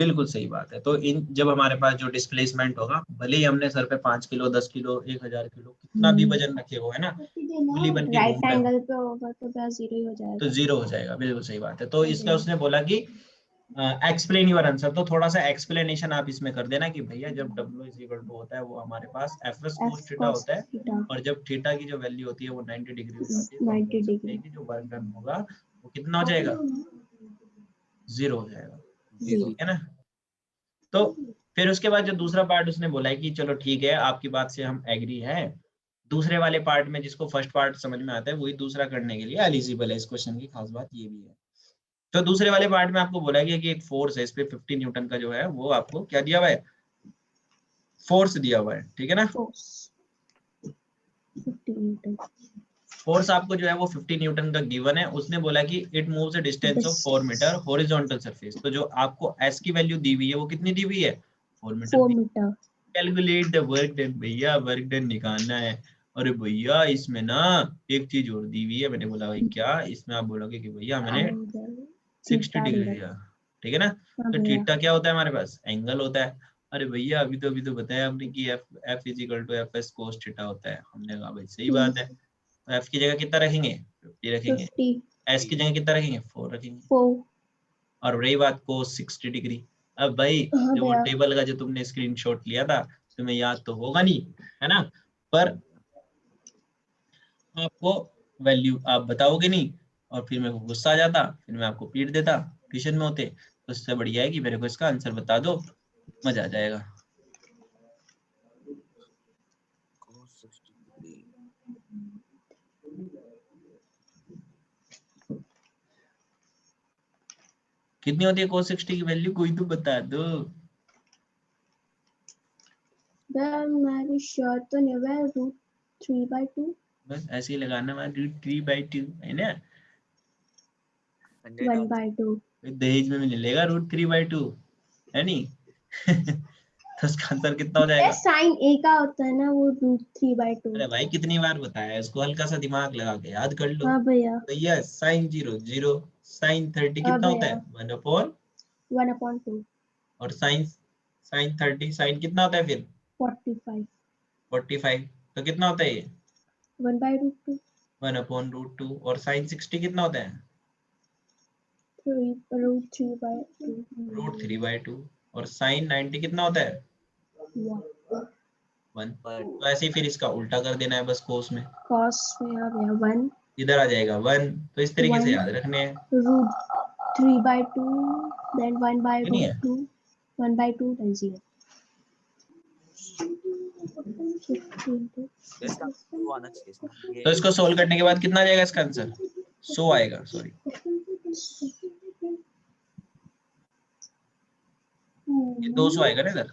बिल्कुल सही बात है। तो इन जब हमारे पास जो डिस्प्लेसमेंट होगा, भले ही हमने सर पे 5 किलो 10 किलो 1000 किलो कितना भी वजन रखे हो, है ना, गोली बन के घूम राइट रहे हो, एंगल पे होगा तो भैया जीरो ही हो तो जाएगा। जीरो हो जाएगा। बिल्कुल सही बात है। तो हाँ इसका भैया उसने बोला कि एक्सप्लेन योर आंसर, तो थोड़ा सा एक्सप्लेनेशन आप इसमें कर देना कि भैया जब W इज इक्वल टू होता है वो हमारे पास F S cos F theta cos होता है, थीटा और जब थीटा की जो वैल्यू होती है वो 90 डिग्री हो जाती है, तो हम बोल 90 सकते डिग्री हैं कि जो वर्क डन होगा वो कितना हो जाएगा, जीरो हो जाएगा, जीरो। ठीक है ना। तो फिर उसके बाद जो दूसरा पार्ट उसने बोला है कि चलो ठीक है, आपकी बात से हम एग्री हैं, दूसरे वाले पार्ट में जिसको फर्स्ट पार्ट समझ में आता है वही दूसरा करने के लिए एलिजिबल है। इस क्वेश्चन की खास बात ये भी है। तो दूसरे वाले पार्ट में आपको बोला गया कि एक फोर्स है, इस पे 50 न्यूटन का जो है वो आपको क्या दिया हुआ है, फोर्स दिया हुआ है, ठीक है ना। Force 50 Newton. फोर्स आपको जो है वो 50 न्यूटन का गिवन है। उसने बोला कि it moves a distance of 4 metre horizontal surface. तो जो आपको एस की वैल्यू दी हुई है वो कितनी दी हुई है, 4 मीटर 4 दी। Metre. Calculate the work done, भैया वर्क डन निकालना है। अरे भैया इसमें ना एक चीज और दी हुई है। मैंने बोला भाई क्या, इसमें आप बोलोगे कि भैया मैंने 60 थीटा दे डिग्री रखा। दिया, ठीक है ना। हाँ तो भैया थीटा क्या होता है हमारे पास, एंगल होता है। अरे भैया अभी तो बताया आपने कि F F is equal to F S cos theta होता है। हमने कहा भाई सही बात है, तो एफ की जगह कितना रखेंगे, 50 रखेंगे। 50 एस की जगह कितना रखेंगे 4 रखेंगे। 4। और रही बात cos 60 डिग्री, अब भाई हाँ जो वो भैया। टेबल का जो तुमने स्क्रीनशॉट लिया था तुम्हें याद तो होगा नहीं, है ना, पर आपको वैल्यू आप बताओगे नहीं और फिर मेरे को गुस्सा आ जाता, फिर मैं आपको पीट देता ट्यूशन में होते। तो इससे बढ़िया है कि मेरे को इसका आंसर बता दो, मजा आ जाएगा। कितनी होती है cos 60 की वैल्यू, कोई तो बता दो। मैं भी श्योर तो नहीं हुआ। √3/2। बस ऐसे ही लगाना, मैं 3/2 है ना, 1/2। दहेज में मिल लेगा √3/2 है नहीं। तो उसका आंसर कितना हो जाएगा? साइन ए का होता है ना वो √3/2। अरे भाई कितनी बार बताया इसको, हल्का सा दिमाग लगा के याद कर लो। हाँ भैया। तो ये साइन 0 0, साइन 30 हाँ कितना होता भैया। है 1/, 1/2। और साइन साइन 30 साइन कितना होता है फिर 45। 45, तो कितना होता है ये 1/√2। 1/√2, और साइन 60 कितना होता है √3/2। √3/2, और साइन 90 कितना होता है 1। तो ऐसे ही फिर इसका उल्टा कर देना है बस कोस में, cos में आ गया 1। इधर आ जाएगा 1। तो इस तरीके से 1 याद रखने हैं, √3/2 then ये नहीं है। 1/√2 1/2 then 0। तो इसको सोल्व करने के बाद कितना आ जाएगा इसका आंसर 100 आएगा, सॉरी ये 200 आएगा ना इधर।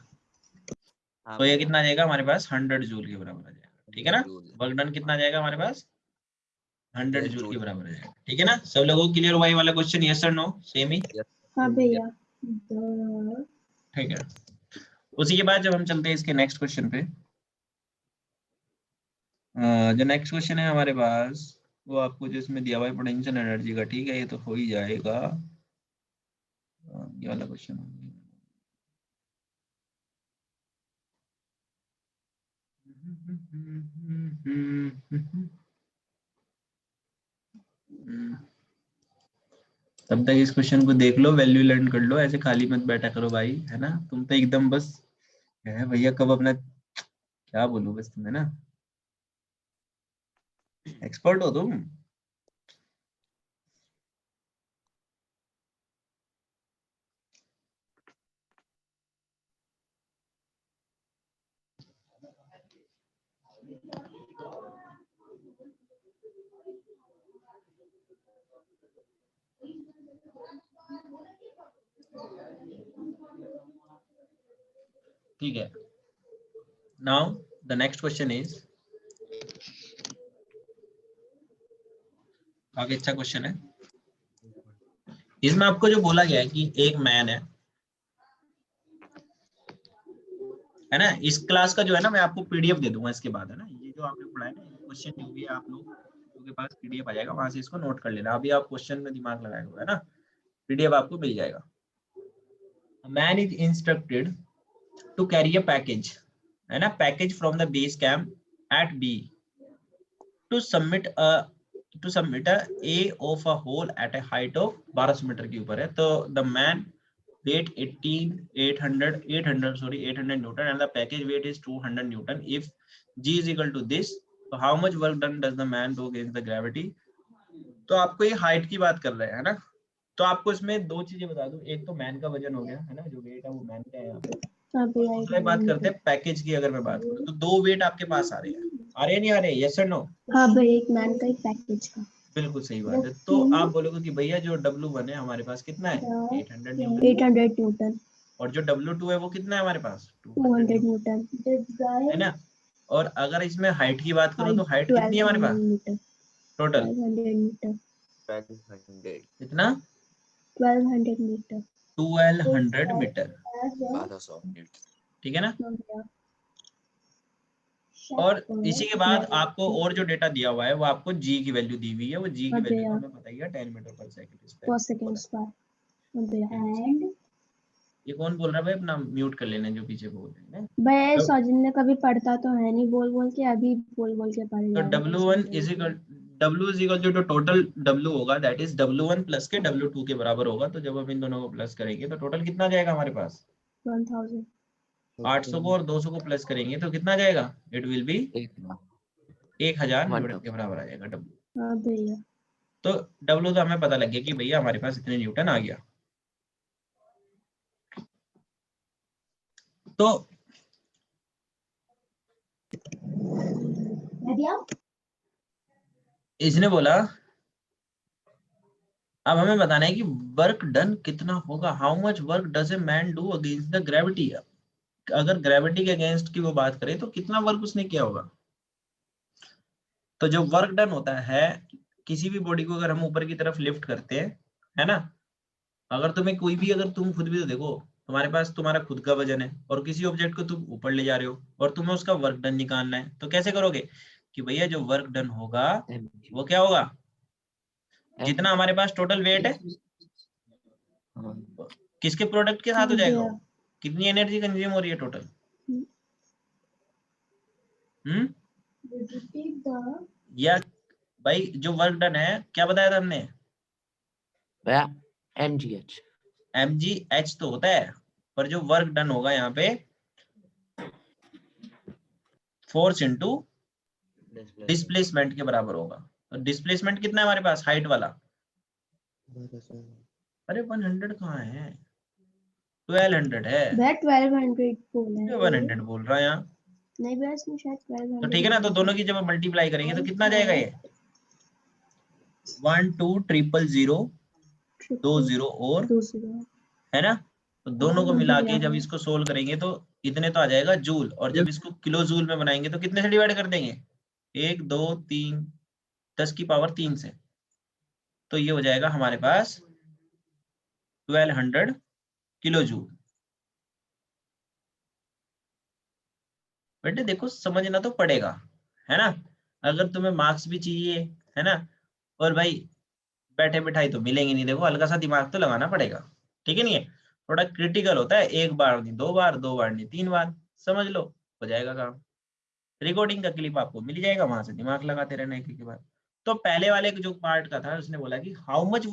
तो ये कितना आ जाएगा हमारे पास 100 जूल के बराबर आ जाएगा, ठीक है ना। वर्क डन कितना आ जाएगा हमारे पास 100 जूल के बराबर आ जाएगा, ठीक है ना। सब लोगों को क्लियर हुआ ये वाला क्वेश्चन, यस और नो सेम ही, हाँ भैया। ठीक है। उसी के बाद जब हम चलते हैं इसके नेक्स्ट क्वेश्चन पे, जो नेक्स्ट क्वेश्चन है हमारे पास वो आपको जिसमें दिया हुआ है पोटेंशियल एनर्जी का, ठीक है, ये तो हो ही जाएगा। ये वाला क्वेश्चन तब तक इस क्वेश्चन को देख लो, वैल्यू लर्न कर लो, ऐसे खाली मत बैठा करो भाई, है ना। तुम तो एकदम बस है भैया, कब अपना क्या बोलूं बस तुम्हें ना, एक्सपर्ट हो तुम। ठीक है, now the next question is, काफी अच्छा क्वेश्चन है। इसमें आपको जो बोला गया है कि एक मैन है ना। इस क्लास का जो है ना मैं आपको पीडीएफ दे दूंगा इसके बाद, है ना। ये जो आपने पढ़ा है ना क्वेश्चन जो भी है आप लोग के पास पीडीएफ आ जाएगा, वहां से इसको नोट कर लेना। अभी आप क्वेश्चन में दिमाग लगाए हुए है ना, पीडीएफ आपको मिल जाएगा। Man is instructed to carry a package, है ना, package from the base camp at B to submit a A of a hole at a height of 1200 metre के ऊपर है। तो the man weight 800 Newton and the package weight is 200 Newton. If G is equal to this, so how much work done does the man do against the gravity? तो आपको ये height की बात कर रहे हैं, है ना। तो आपको इसमें दो चीजें बता दूं, एक तो मैन का वजन हो गया, है ना, जो वेट है वो मैन का है यहाँ पे। दूसरा बात करते हैं पैकेज की, अगर मैं बात करूँ तो दो वेट आपके पास आ रहे हैं, आ रहे नहीं आ रहे, यस और नो। हाँ भैया, एक मैन का एक पैकेज का। बिल्कुल सही बात है। तो आप बोलोगे कि भैया जो W1 है हमारे पास कितना है 800 न्यूटन, 800 न्यूटन, और जो W2 है वो कितना है हमारे पास 200 न्यूटन, है ना। और अगर इसमें हाइट की बात करो तो हाइट कितनी है हमारे पास टोटल 1200 मीटर, कितना 1200 मीटर, 1200 मीटर, ठीक है ना। और इसी के बाद आपको और जो डेटा दिया हुआ है वो आपको जी की वैल्यू दी हुई है, वो जी की वैल्यू हमें पता ही है 10 मीटर पर सेकंड स्क्वायर। ये कौन बोल रहा है भाई, अपना म्यूट कर लेना जो पीछे बोल रहे हैं भाई। सौजन ने कभी पढ़ता तो है नहीं, बोल बोल के अभी बोल बोल के पढ़ तो रहा है। W1 is equal W is equal to total W होगा, दैट इज W1 प्लस के W2 के बराबर होगा। तो जब हम इन दोनों को प्लस करेंगे तो टोटल कितना जाएगा हमारे पास? 1000। 800 को और 200 को प्लस करेंगे तो कितना जाएगा? इट विल बी 1000 न्यूटन के बराबर आ जाएगा W। हाँ भैया। तो W तो हमें पता लग गया कि भैया हमारे पास इतने न्यूटन आ गया। तो इसने बोला अब हमें बताना है कि वर्क डन कितना होगा, how much work does a man do against the gravity. अगर ग्रेविटी के अगेंस्ट की वो बात करें तो कितना वर्क उसने किया होगा। तो जो वर्क डन होता है, किसी भी बॉडी को अगर हम ऊपर की तरफ लिफ्ट करते हैं, है ना, अगर तुम्हें कोई भी, अगर तुम खुद भी तो देखो, तुम्हारे पास तुम्हारा खुद का वजन है और किसी ऑब्जेक्ट को तुम ऊपर ले जा रहे हो और तुम्हें उसका वर्क डन निकालना है, तो कैसे करोगे कि भैया जो वर्क डन होगा वो क्या होगा, जितना हमारे पास टोटल वेट है किसके प्रोडक्ट के साथ हो जाएगा, कितनी एनर्जी कंज्यूम हो रही है टोटल। या भाई जो वर्क डन है क्या बताया था हमने, mgh। mgh तो होता है, पर जो वर्क डन होगा यहाँ पे फोर्स इनटू डिस्प्लेसमेंट के बराबर होगा। तो डिस्प्लेसमेंट कितना है हमारे पास, हाइट वाला, अरे 100 कहाँ है, 1200 है। 1200 बोला है। 100 बोल रहा है यहाँ, नहीं भैया इसमें शायद 1200। तो ठीक है ना। तो दोनों की जब हम मल्टीप्लाई करेंगे तो कितना जाएगा ये 12000 20 और, है ना। तो दोनों को मिला के जब इसको सोल्व करेंगे तो इतने तो आ जाएगा जूल, और जब इसको किलो जूल में बनाएंगे तो कितने से डिवाइड कर देंगे, 1 2 3 10 की पावर 3 से, तो ये हो जाएगा हमारे पास 1200 किलो जूल। बेटे देखो समझना तो पड़ेगा, है ना, अगर तुम्हें मार्क्स भी चाहिए, है ना, और भाई बैठे बिठाई तो मिलेंगे नहीं, देखो हल्का सा दिमाग तो लगाना पड़ेगा, ठीक है। नहीं है थोड़ा क्रिटिकल होता है, एक बार नहीं 2 बार, 2 बार नहीं 3 बार, समझ लो हो जाएगा काम। रिकॉर्डिंग का क्लिप आपको मिल जाएगा, वहां से दिमाग लगाते रहना एक के बाद। तो पहले वाले जो पार्ट का था उसने बोला कि how much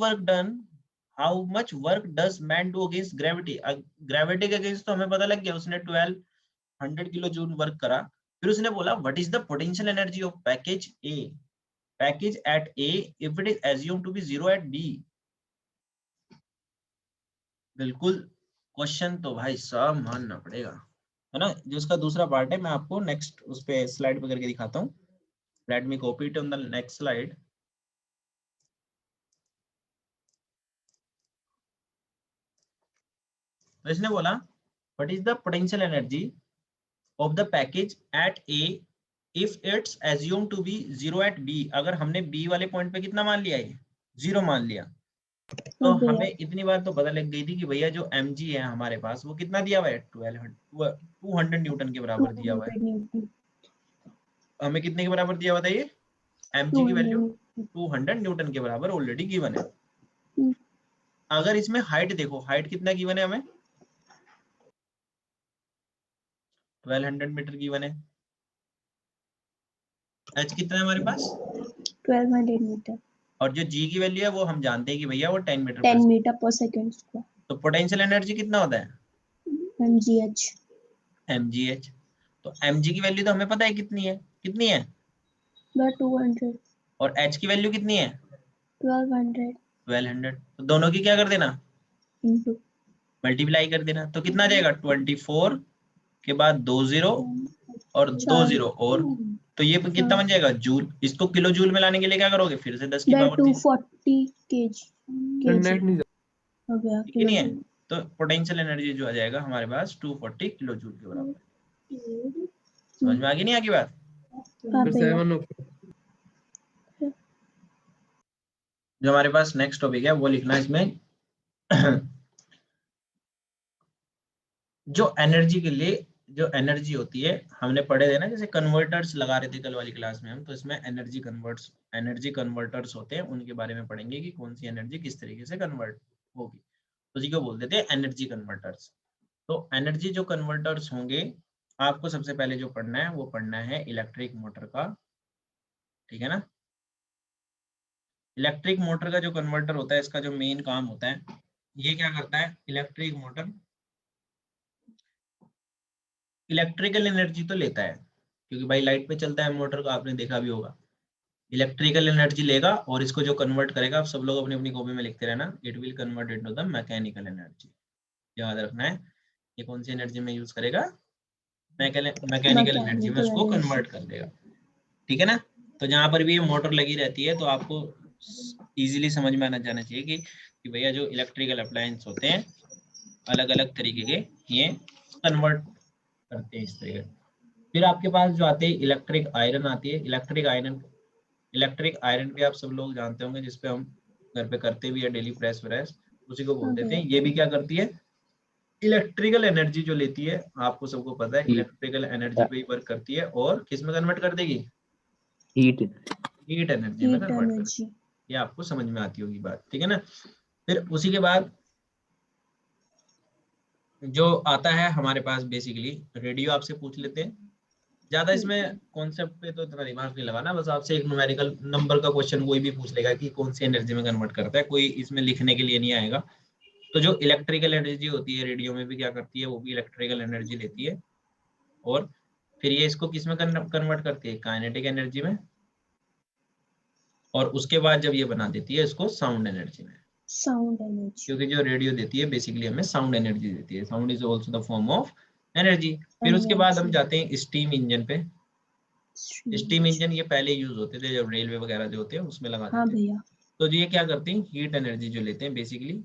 work does man do against gravity. Gravity के अगेंस्ट तो हमें पता लग गया, उसने 1200 किलो जूल वर्क करा। फिर उसने बोला what is the potential energy of package at A if it is assume to be 0 at B. बिल्कुल क्वेश्चन तो भाई सब मानना पड़ेगा, है ना। जो उसका दूसरा पार्ट है मैं आपको नेक्स्ट उस पे स्लाइड पे करके दिखाता हूँ। Let me copy it on the next slide. तो इसने बोला what is the potential energy of the package at A if it's assume to be 0 at B. अगर हमने बी वाले पॉइंट पे कितना मान लिया है, 0 मान लिया, तो हमें इतनी बात तो पता लग गई थी कि भैया जो mg है हमारे पास वो कितना दिया हुआ है, 200 न्यूटन के बराबर दिया हुआ है। हमें कितने के बराबर दिया हुआ था ये, mg की वैल्यू 200 न्यूटन के बराबर ऑलरेडी गिवन है। अगर इसमें हाइट देखो, हाइट कितना गिवन है हमें, 1200 मीटर गिवन है। h कितना है हमारे पास, 1200 मीटर, और जो g की वैल्यू है वो हम जानते हैं कि भैया वो 10 मीटर 10 मीटर पर सेकंड स्क्वायर। तो पोटेंशियल एनर्जी कितना होता है, mgh। तो mg की वैल्यू तो हमें पता है कितनी है, 200, और h की वैल्यू कितनी है 1200 तो दोनों की क्या कर देना, इनटू मल्टीप्लाई कर देना। तो कितना आ जाएगा 24 के बाद 2 0 और 2 0 और, तो ये कितना बन जाएगा जूल। इसको किलो जूल में लाने के लिए क्या करोगे, फिर से 10 की पावर 3 240 केजी हो गया। ठीक नहीं है। तो पोटेंशियल एनर्जी जो आ जाएगा हमारे पास 240 किलो जूल के बराबर। समझ में आ गई नहीं आगे बात। जो हमारे पास नेक्स्ट टॉपिक है वो लिखना इसमें जो एनर्जी के लिए जो एनर्जी होती है हमने पढ़े थे ना, जैसे कन्वर्टर्स लगा रहे थे कल वाली क्लास में हम, तो इसमें एनर्जी कन्वर्टर्स होते हैं, उनके बारे में पढ़ेंगे कि कौन सी एनर्जी किस तरीके से कन्वर्ट होगी, उसी को बोल देते हैं एनर्जी कन्वर्टर्स। तो एनर्जी जो कन्वर्टर्स होंगे, आपको सबसे पहले जो पढ़ना है वो पढ़ना है इलेक्ट्रिक मोटर का, ठीक है ना। इलेक्ट्रिक मोटर का जो कन्वर्टर होता है, इसका जो मेन काम होता है, ये क्या करता है, इलेक्ट्रिक मोटर इलेक्ट्रिकल एनर्जी तो लेता है, क्योंकि भाई लाइट पे चलता है मोटर को, आपने देखा भी होगा। इलेक्ट्रिकल एनर्जी लेगा और इसको जो कन्वर्ट करेगा, आप सब लोग अपनी अपनी कॉपी में लिखते रहना, it will convert into the mechanical energy. याद रखना है ये कौन सी एनर्जी में यूज करेगा, मैकेनिकल एनर्जी में उसको कन्वर्ट कर देगा, ठीक है ना। तो जहां पर भी ये मोटर लगी रहती है तो आपको इजीली समझ में आना जाना चाहिए कि भैया जो इलेक्ट्रिकल अप्लायंस होते हैं अलग अलग तरीके के, ये कन्वर्ट करते हैं इस तरीके। फिर आपके पास जो आते हैं इलेक्ट्रिक आयरन आती है। इलेक्ट्रिक आयरन भी आप सब लोग जानते होंगे, जिसपे हम घर पे करते भी है डेली प्रेस व्रेस, उसी को बोल देते हैं। ये भी क्या करती है, इलेक्ट्रिकल एनर्जी जो लेती है, आपको सबको पता है इलेक्ट्रिकल एनर्जी पे ही वर्क करती है, और किस में कन्वर्ट कर देगी, हीट एनर्जी में कन्वर्ट कर देगी। ये आपको समझ में आती होगी बात, ठीक है ना। फिर उसी के बाद जो आता है हमारे पास बेसिकली रेडियो, आपसे पूछ लेते हैं। ज्यादा इसमें कॉन्सेप्ट पे तो इतना दिमाग नहीं लगाना, बस आपसे एक न्यूमेरिकल नंबर का क्वेश्चन कोई भी पूछ लेगा कि कौन सी एनर्जी में कन्वर्ट करता है, कोई इसमें लिखने के लिए नहीं आएगा। तो जो इलेक्ट्रिकल एनर्जी होती है रेडियो में भी क्या करती है, वो भी इलेक्ट्रिकल एनर्जी लेती है, और फिर ये इसको किस में कन्वर्ट करती है, काइनेटिक एनर्जी में, और उसके बाद जब ये बना देती है इसको साउंड एनर्जी में। क्योंकि जो रेडियो देती है बेसिकली हमें साउंड एनर्जी देती है, sound is also the form of energy. फिर उसके बाद हम जाते हैं स्टीम इंजन पे। स्टीम इंजन ये पहले यूज होते थे जब रेलवे वगैरह जो होते हैं उसमें लगाते थे। तो ये क्या करते हैं, हीट एनर्जी जो लेते हैं, बेसिकली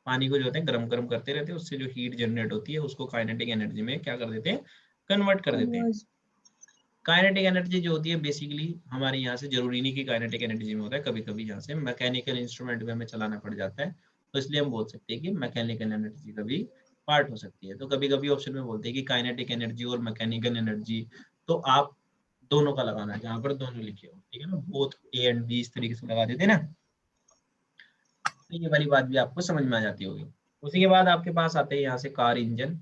पानी को जो होते हैं गर्म गर्म करते रहते हैं, उससे जो हीट जनरेट होती है उसको काइनेटिक एनर्जी में क्या कर देते हैं, कन्वर्ट कर देते हैं। काइनेटिक एनर्जी जो होती है बेसिकली हमारे यहाँ से जरूरी नहीं कि काइनेटिक एनर्जी में होता है, कभी कभी यहाँ से मैकेनिकल इंस्ट्रूमेंट में हमें चलाना पड़ जाता है, तो इसलिए हम बोल सकते हैं कि मैकेनिकल एनर्जी का भी पार्ट हो सकती है। तो कभी कभी ऑप्शन में बोलते हैं कि काइनेटिक एनर्जी और मैकेनिकल एनर्जी, तो आप दोनों का लगाना है, जहाँ पर दोनों लिखे हो, ठीक है ना, बोथ ए एंड बी इस तरीके से लगा देते ना, तो ये वाली बात भी आपको समझ में आ जाती होगी। उसी के बाद आपके पास आते हैं यहाँ से कार इंजन।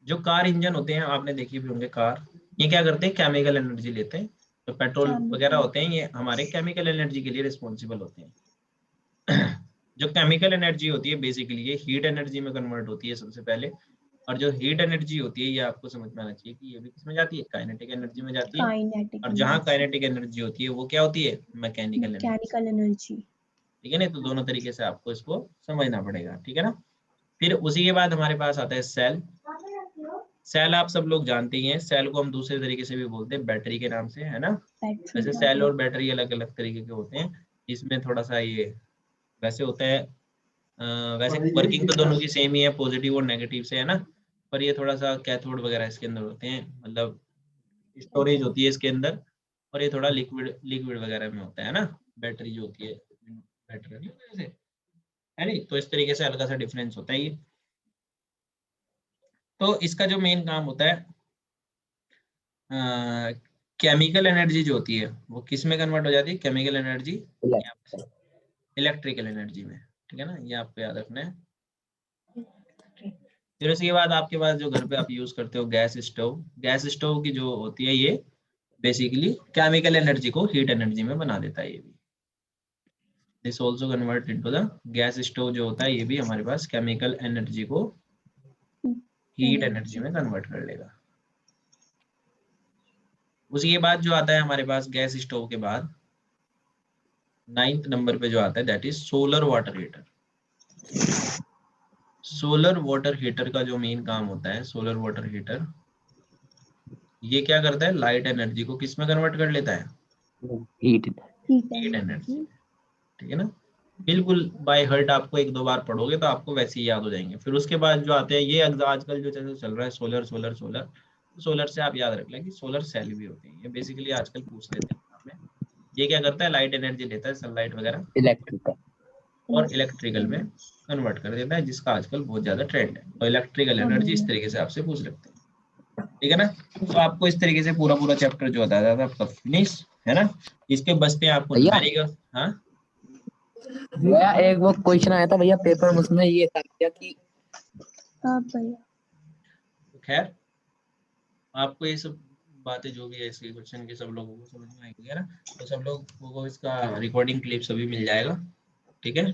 जो कार इंजन होते हैं आपने देखी भी होंगे कार, ये क्या करते हैं, केमिकल एनर्जी लेते हैं। तो पेट्रोल वगैरह होते हैं ये हमारे केमिकल एनर्जी के लिए रिस्पॉन्सिबल होते हैं। जो केमिकल एनर्जी होती है बेसिकली ये हीट एनर्जी में कन्वर्ट होती है सबसे पहले, और जो हीट एनर्जी होती है ये आपको समझ में आना चाहिए कि ये भी किसमें जाती है, काइनेटिक एनर्जी में जाती है। और जहाँ काइनेटिक एनर्जी होती है वो क्या होती है, मैकेनिकल एनर्जी, ठीक है ना। तो दोनों तरीके से आपको इसको समझना पड़ेगा, ठीक है ना। फिर उसी के बाद हमारे पास आता है सेल। सेल आप सब लोग जानते ही हैं, सेल को हम दूसरे तरीके से भी बोलते हैं बैटरी के नाम से, है ना। वैसे सेल और बैटरी अलग अलग तरीके के होते हैं, इसमें थोड़ा सा ये वैसे होता है, वैसे वर्किंग तो दोनों की सेम ही है, पॉजिटिव और नेगेटिव से, है ना। पर ये थोड़ा सा कैथोड वगैरह इसके अंदर होते हैं, मतलब स्टोरेज होती है इसके अंदर, और ये थोड़ा लिक्विड वगैरह में होता है ना, बैटरी जो होती है बैटरी है नहीं। तो इस तरीके से हल्का सा डिफरेंस होता है ये। तो इसका जो मेन काम होता है, केमिकल एनर्जी जो होती है वो किस में कन्वर्ट हो जाती है, केमिकल एनर्जी इलेक्ट्रिकल एनर्जी में, ठीक है ना, ये आपको याद रखना है। फिर उसके बाद आपके पास जो घर पे आप यूज करते हो गैस स्टोव की जो होती है ये बेसिकली केमिकल एनर्जी को हीट एनर्जी में बना देता है। ये भी this also convert into the gas stove जो होता है, ये भी हमारे पास केमिकल एनर्जी को हीट एनर्जी में कन्वर्ट कर लेगा। उसी के बाद जो आता है हमारे पास गैस स्टोव के बाद 9th नंबर पे जो आता है that is solar water heater. Solar water heater का जो मेन काम होता है, सोलर वाटर हीटर ये क्या करता है, लाइट एनर्जी को किस में कन्वर्ट कर लेता है, हीट एनर्जी, ठीक है ना। बिल्कुल बाय हर्ट आपको एक दो बार पढ़ोगे तो आपको वैसे ही याद हो जाएंगे। फिर उसके बाद जो आते हैं ये आजकल जो चल रहा है सोलर से आप याद रख लें कि सोलर सेल भी होते हैं, ये बेसिकली आजकल पूछ लेते हैं हमें। ये क्या करता है, लाइट एनर्जी लेता है, सनलाइट वगैरह इलेक्ट्रिकल और इलेक्ट्रिकल में कन्वर्ट कर देता है, जिसका आजकल बहुत ज्यादा ट्रेंड है। तो इलेक्ट्रिकल एनर्जी इस तरीके से आपसे पूछ सकते हैं, ठीक है ना। तो आपको इस तरीके से पूरा चैप्टर जो बताया था आपका फिनिश है ना। इसके बचते हैं आपको न्यूमेरिकल। हाँ भैया एक वो क्वेश्चन आया था भैया पेपर में, उसमें ये था क्या कि खैर आपको ये सब बातें जो भी है इसके क्वेश्चन की सब लोगों को समझ में आएगी ना, तो सब लोग को इसका रिकॉर्डिंग क्लिप सभी मिल जाएगा, ठीक है।